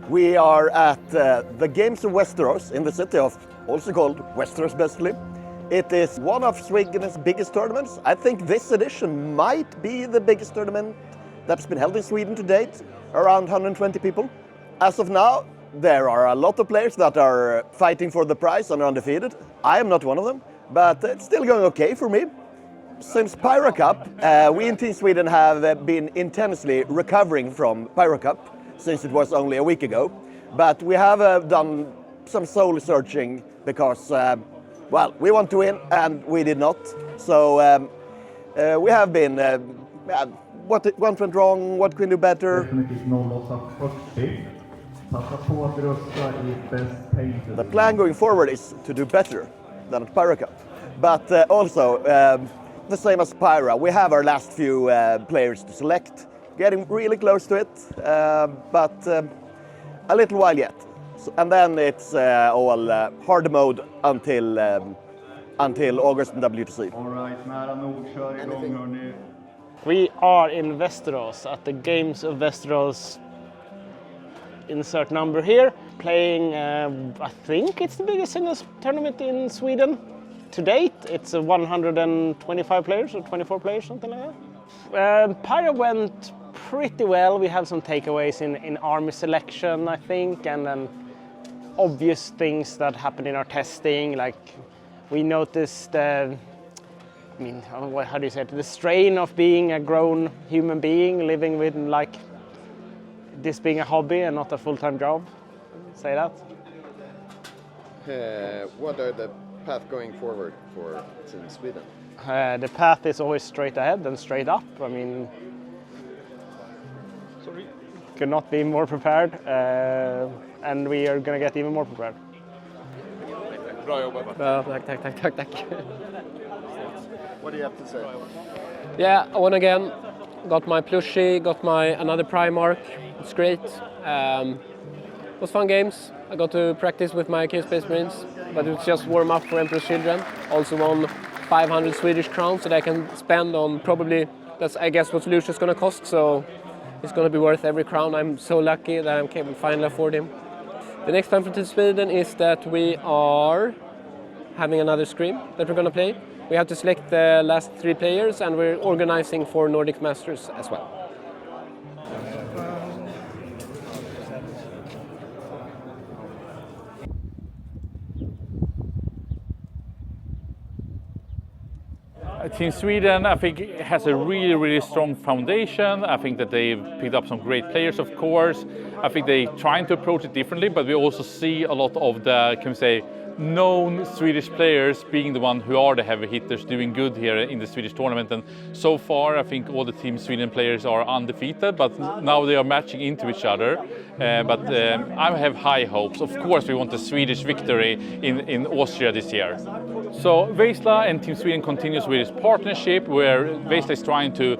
We are at the Games of Westeros in the city of, also called Västerås basically. It is one of Sweden's biggest tournaments. I think this edition might be the biggest tournament that's been held in Sweden to date, around 120 people. As of now, there are a lot of players that are fighting for the prize and are undefeated. I am not one of them, but it's still going okay for me. Since Pyro Cup, we in Team Sweden have been intensely recovering from Pyro Cup since it was only a week ago. But we have done some soul searching because, well, we want to win and we did not. So we have been, what went wrong, what can we do better? The plan going forward is to do better than at Pyro Cup. But also, the same as Pyro, we have our last few players to select, getting really close to it, but a little while yet. So, and then it's all hard mode until August in WTC. We are in Västerås at the Games of Westeros, insert number here, playing, I think it's the biggest singles tournament in Sweden. To date, it's 125 players or 24 players, something like that. Pyro went pretty well. We have some takeaways in army selection, I think, and then obvious things that happened in our testing. Like we noticed, how do you say it? The strain of being a grown human being, living with like this being a hobby and not a full-time job. Say that. What are the path going forward for Team Sweden? The path is always straight ahead and straight up. I mean, could not be more prepared, and we are going to get even more prepared. Bra jobbat. Tack. What do you have to say? Yeah, I won again. Got my plushie, got my another Primarch. It's great. It was fun games. I got to practice with my K Space Marines, but it was just warm up for Emperor's Children. Also won 500 Swedish crowns that I can spend on probably, that's I guess what Lucius is going to cost, so it's going to be worth every crown. I'm so lucky that I can finally afford him. The next plan for Team Sweden is that we are having another scrim that we're going to play. We have to select the last 3 players and we're organizing for Nordic Masters as well. Team Sweden, I think, has a really strong foundation. I think that they've picked up some great players, of course. I think they're trying to approach it differently, but we also see a lot of the, can we say, known Swedish players being the one who are the heavy hitters doing good here in the Swedish tournament. And so far, I think all the Team Sweden players are undefeated, but now they are matching into each other. But I have high hopes. Of course, we want a Swedish victory in Austria this year. So Västerås and Team Sweden continues with this partnership where Västerås is trying to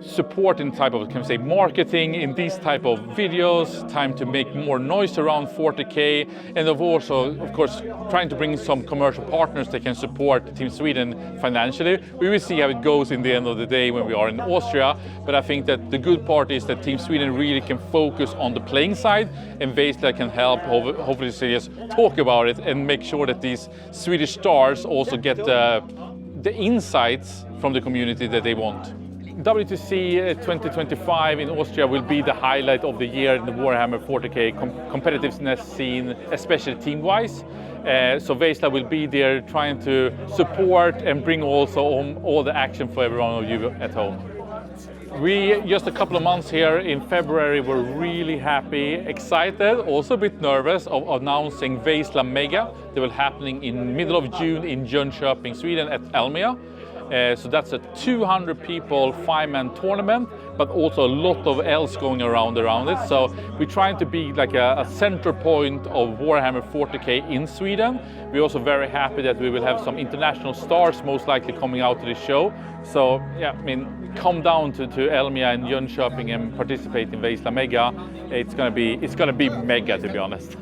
support in type of, can we say, marketing in these type of videos, time to make more noise around 40K, and also, of course, trying to bring in some commercial partners that can support Team Sweden financially. We will see how it goes in the end of the day when we are in Austria, but I think that the good part is that Team Sweden really can focus on the playing side, and Västerås can help, hopefully just talk about it and make sure that these Swedish stars also get the insights from the community that they want. WTC 2025 in Austria will be the highlight of the year in the Warhammer 40K competitiveness scene, especially team-wise. So Västerås will be there trying to support and bring also all the action for every one of you at home. We, just a couple of months here in February, were really happy, excited, also a bit nervous of announcing Västerås Mega. That will happening in middle of June in Jönköping, Sweden at Elmia. So that's a 200 people 5-man tournament, but also a lot of else going around it. So we're trying to be like a center point of Warhammer 40K in Sweden. We're also very happy that we will have some international stars most likely coming out to the show. So yeah, I mean, come down to Elmia and Jönköping and participate in Västerås Mega. It's gonna be mega, to be honest.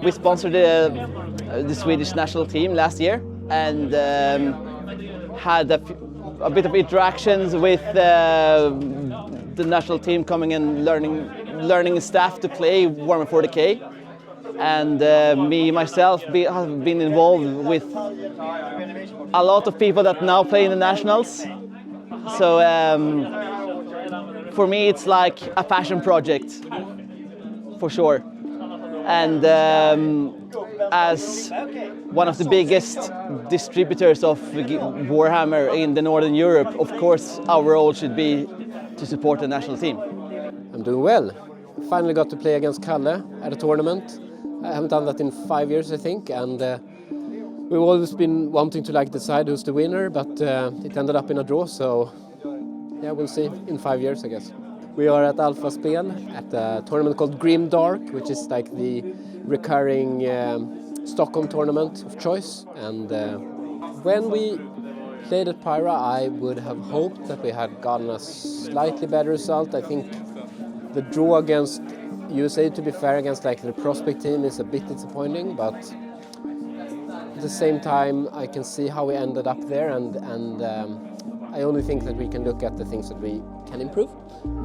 We sponsored the Swedish national team last year, and had a bit of interactions with the national team, coming and learning learning staff to play Warhammer 40k, and myself have been involved with a lot of people that now play in the nationals. So for me, it's like a passion project, for sure. And as one of the biggest distributors of Warhammer in the Northern Europe, of course, our role should be to support the national team. I'm doing well. Finally got to play against Kalle at a tournament. I haven't done that in 5 years, I think, and we've always been wanting to decide who's the winner, but it ended up in a draw, so yeah, we'll see in 5 years, I guess. We are at Alpha Spel at a tournament called Grimdark, which is like the recurring Stockholm tournament of choice. And when we played at Pyra, I would have hoped that we had gotten a slightly better result. I think the draw against USA, to be fair, against the prospect team is a bit disappointing, but at the same time I can see how we ended up there, and I only think that we can look at the things that we can improve,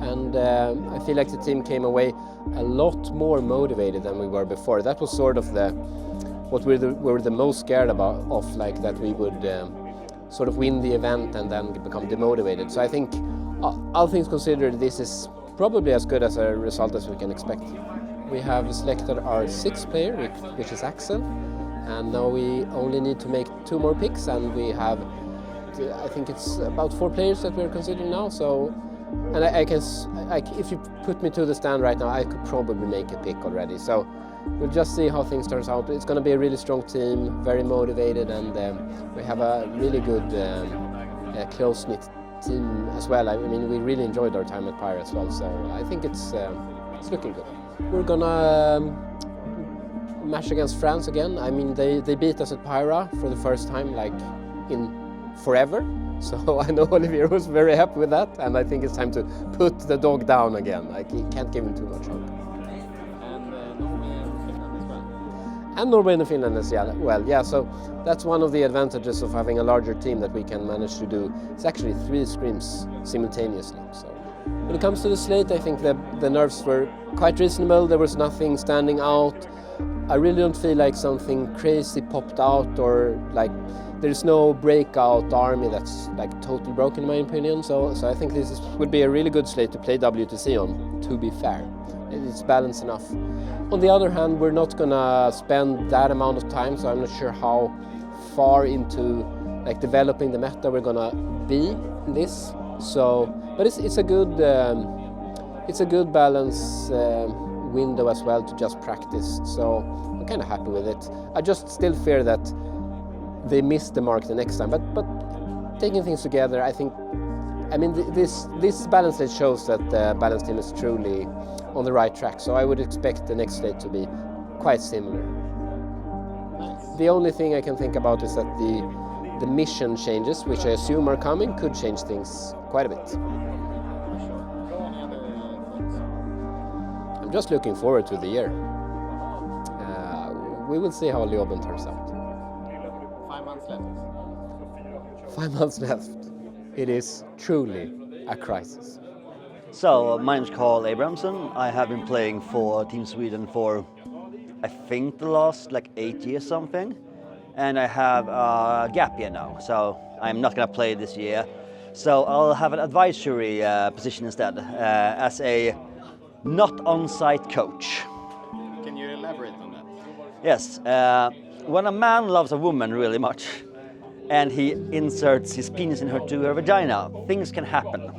and I feel like the team came away a lot more motivated than we were before. That was sort of what we were the most scared of, that we would sort of win the event and then become demotivated. So I think, all things considered, this is probably as good as a result as we can expect. We have selected our 6th player, which is Axel, and now we only need to make 2 more picks, and we have, I think it's about 4 players that we're considering now. So, and if you put me to the stand right now, I could probably make a pick already. So we'll just see how things turns out. It's going to be a really strong team, very motivated, and we have a really good close-knit team as well. I mean, we really enjoyed our time at Pyra as well, so I think it's looking good. We're gonna match against France again. I mean, they beat us at Pyra for the first time in forever, so I know Olivier was very happy with that, and I think it's time to put the dog down again. I can't give him too much hope. And Norway and Finland as well. Yeah, so that's one of the advantages of having a larger team, that we can manage to do. It's actually 3 scrims simultaneously. So when it comes to the slate, I think the nerves were quite reasonable. There was nothing standing out. I really don't feel like something crazy popped out, or there's no breakout army that's totally broken, in my opinion. So I think this would be a really good slate to play WTC on, to be fair. It's balanced enough. On the other hand, we're not gonna spend that amount of time, so I'm not sure how far into developing the meta we're gonna be in this. So, but it's a good balance window as well to just practice. So I'm kind of happy with it. I just still fear that they miss the mark the next time. But taking things together, I mean, this balance slate shows that the balance team is truly on the right track. So I would expect the next slate to be quite similar. Nice. The only thing I can think about is that the mission changes, which I assume are coming, could change things quite a bit. I'm just looking forward to the year. We will see how Leoben turns out. 5 months left. 5 months left. It is truly a crisis. So, my name is Carl Abrahamsson. I have been playing for Team Sweden for, I think, the last 8 years something. And I have a gap year now, so I'm not going to play this year. So I'll have an advisory position instead, as a not on-site coach. Can you elaborate on that? Yes, when a man loves a woman really much, and he inserts his penis into her vagina, things can happen.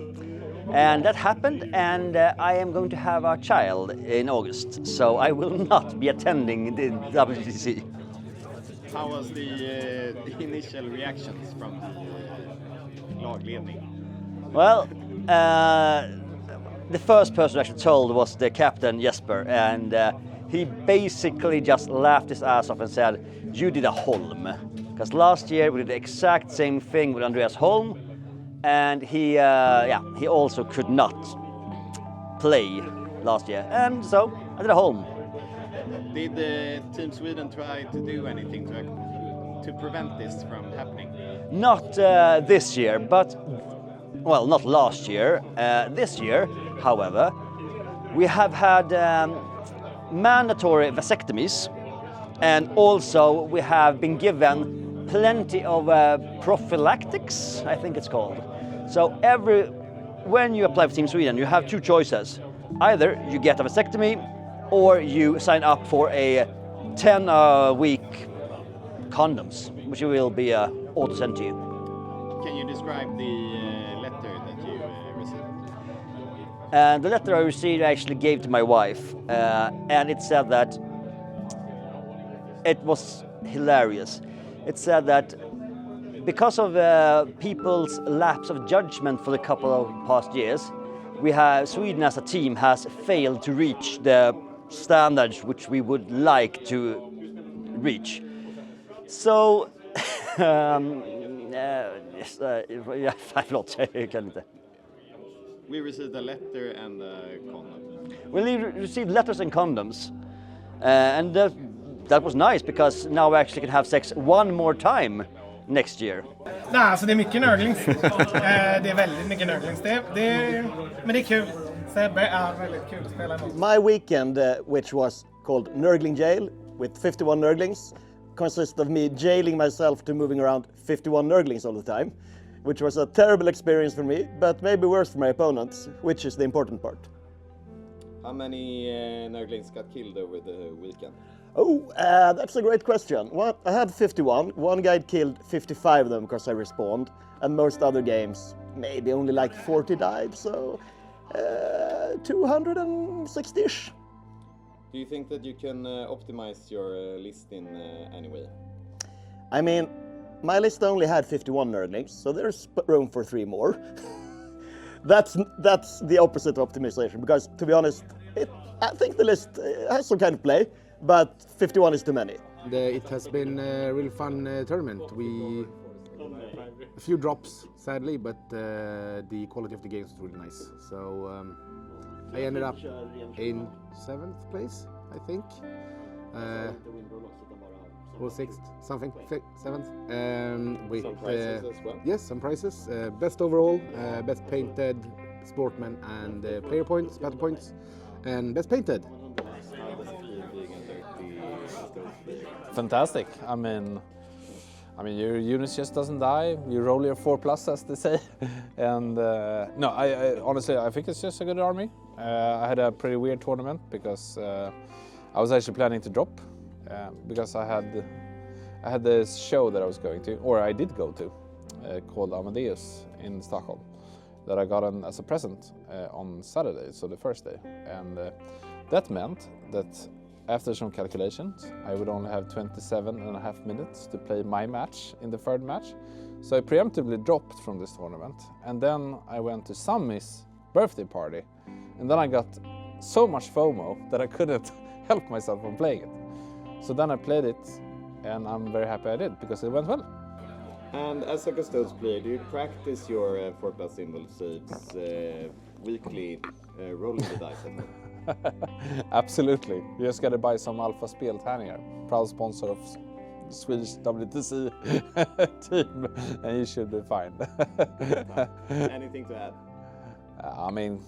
And that happened, and I am going to have a child in August, so I will not be attending the WTC. How was the initial reactions from the lagledning? Well, the first person I actually told was the captain, Jesper, and he basically just laughed his ass off and said, "You did a Holm." Because last year we did the exact same thing with Andreas Holm, and he also could not play last year, and so I did a Holm. Did Team Sweden try to do anything to prevent this from happening? Not this year, but, well, not last year. This year, however, We have had mandatory vasectomies, and also we have been given plenty of prophylactics, I think it's called. So when you apply for Team Sweden, you have two choices. Either you get a vasectomy or you sign up for a 10-week condoms, which will be auto sent to you. Can you describe the letter that you received? And the letter I received I actually gave to my wife, and it said that it was hilarious. It said that because of people's lapse of judgment for the couple of past years, Sweden as a team has failed to reach the standards which we would like to reach. So, We received a letter and a condom. We received letters and condoms, and that was nice because now we actually can have sex one more time next year. Nej, alltså det är mycket nörglings. Det är väldigt mycket nörglings. Men det är kul. Sebbe är väldigt kul att spela emot. My weekend, which was called Nörgling Jail with 51 Nörglings, consists of me jailing myself to moving around 51 Nörglings all the time, which was a terrible experience for me, but maybe worse for my opponents, which is the important part. How many Nörglings got killed over the weekend? Oh, that's a great question. I had 51. One guy killed 55 of them because I respawned, and most other games, maybe only like 40 died, so 260-ish. Do you think that you can optimize your list in any way? I mean, my list only had 51 nerdlings, so there's room for 3 more. That's the opposite of optimization, because to be honest, I think the list has some kind of play, but 51 is too many. It has been a really fun tournament. A few drops, sadly, but the quality of the games was really nice. So I ended up in 7th place, I think. Or 6th, something, 7th. With some prizes as well? Yes, some prizes. Best overall, best painted, sportman, and player points, battle points, and best painted. Fantastic. I mean, your units just doesn't die. You roll your 4+, as they say. And no, I honestly, I think it's just a good army. I had a pretty weird tournament because I was actually planning to drop because I had this show that I was going to, or I did go to, called Amadeus in Stockholm, that I got as a present on Saturday, so the first day. And that meant that after some calculations, I would only have 27.5 minutes to play my match in the third match. So I preemptively dropped from this tournament. And then I went to Sammy's birthday party. And then I got so much FOMO that I couldn't help myself from playing it. So then I played it, and I'm very happy I did, because it went well. And as a Custodes player, do you practice your 4+ symbol saves weekly, rolling the dice? Absolutely. You just gotta buy some Alpha Speltärningar, proud sponsor of Swedish WTC team, and you should be fine. Anything to add? I mean,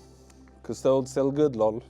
Custodes still good, lol.